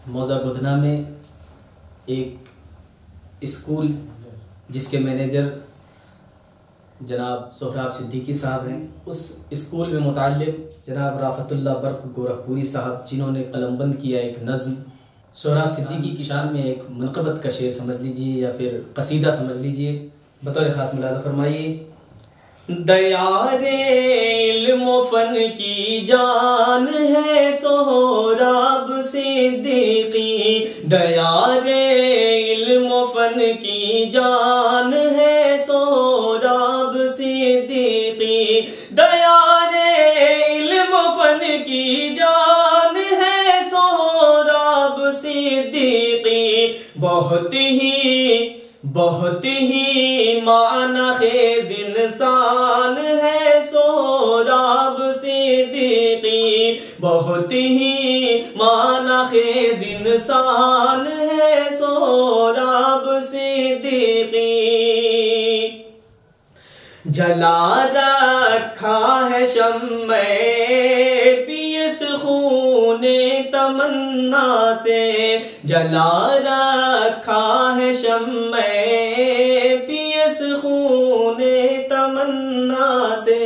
मौजा बुधना में एक स्कूल जिसके मैनेजर जनाब सोहराब सिद्दीकी साहब हैं, उस स्कूल में मुताल्लिम जनाब राफतुल्लाह बर्क गोरखपुरी साहब, जिन्होंने कलमबंद किया एक नज़्म सोहराब सिद्दीकी की शान में, एक मनक़बत का शेर समझ लीजिए या फिर कसीदा समझ लीजिए। बतौर ख़ास मुलादा फरमाइए। दयारे इल्म फ़न की जान है सोहराब सिद्दीकी, दयारे इल्म फ़न की जान है सोहराब सिद्दीकी, दयारे इल्म फ़न की जान है सोहराब सिद्दीकी। बहुत ही मानखेज़ इंसान है सोहराब सिद्दीकी, बहुत ही मानखेज़ इंसान है सोहराब सिद्दीकी। जला रखा है शम्मे पियस खूने तमन्ना से, जला रखा है शम्मे पियस खूने तमन्ना से,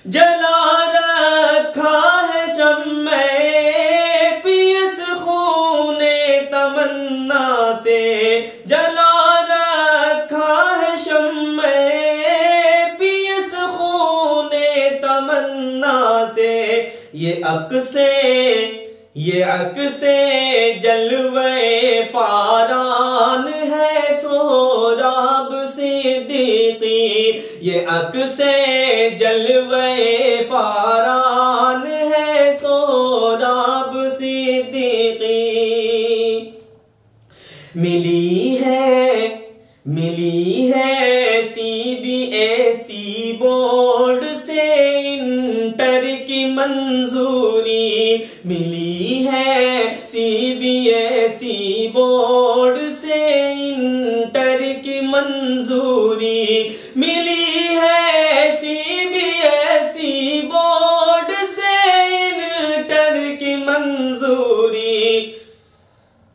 जला रखा है शम्मे पियस खूने तमन्ना से, जला रखा है शम्मे पियस खूने तमन्ना से। ये अक्से जलवे फारान है सोहराब सिद्दीकी, ये अक्से जलवे फारान है सोहराब सिद्दीकी। मिली है CBSE बोर्ड से इंटर की मंजूरी, मिली है CBSE बोर्ड से इंटर की मंजूरी, मिली है CBSE बोर्ड से इंटर की मंजूरी।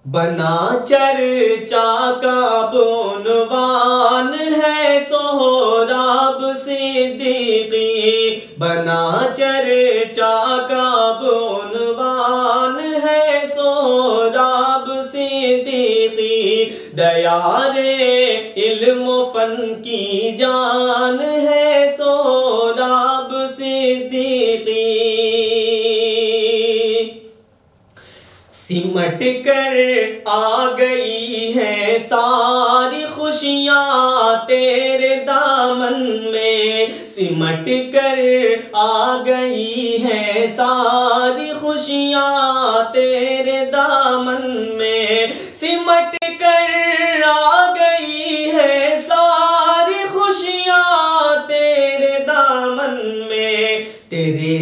बना चर्चा का बोनवान है सोहराब सिद्दीकी, बना चर्चा का बोनवान है सोहराब सिद्दीकी, दयारे इल्म फ़न की जान है सोहराब सिद्दीकी। सिमट कर आ गई है सारी खुशियाँ तेरे दामन में, सिमट कर आ गई है सारी खुशियाँ तेरे दामन में, सिमट कर आ गई है सारी खुशियाँ तेरे दामन में। तेरे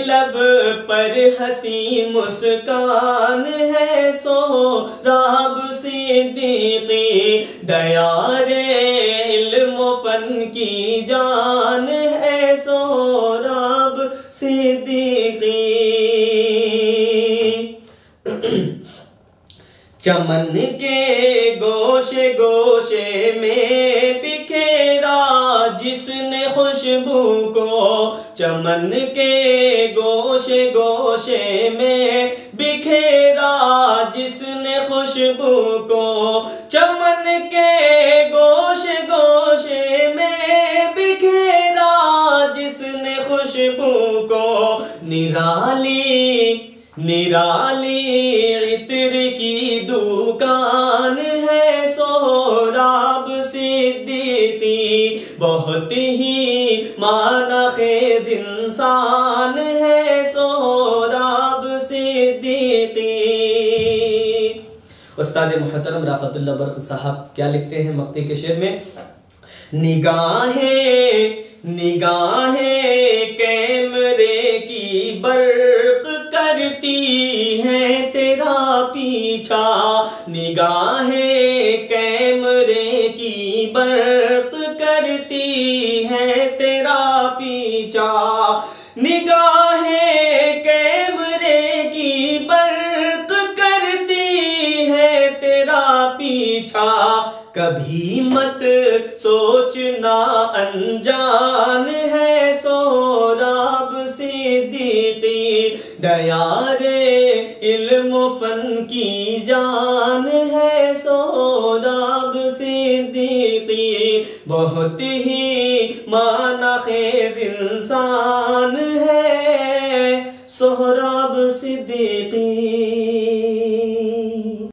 लब पर हंसी मुस्कान है सोहराब सिद्दीकी, दयारे इल्म फ़न की जान है सोहराब सिद्दीकी। चमन के गोशे गोशे में बिखेरा जिसने खुशबू को, चमन के गोशे गोशे में बिखेरा जिसने खुशबू को, चमन के गोशे गोशे में बिखेरा जिसने खुशबू को। निराली इत्र की दुकान है सोहराब सिद्दीकी, बहुत ही मानखेज़ इंसान है सोहराब सिद्दीकी। उस्ताद मुहतरम राफतुल्लाह बर्क साहब क्या लिखते हैं मक्ते के शेर में। निगाहें कैमरे की बर्क करती हैं तेरा पीछा, निगाहें कैमरे की बर्क करती हैं तेरा पीछा, निगाहें कैमरे की पीछा, कभी मत सोचना अनजान है सोहराब सिद्दीकी, दयारे इल्म फन की जान है सोहराब सिद्दीकी, बहुत ही मानाखेज इंसान है सोहराब सिद्दीकी।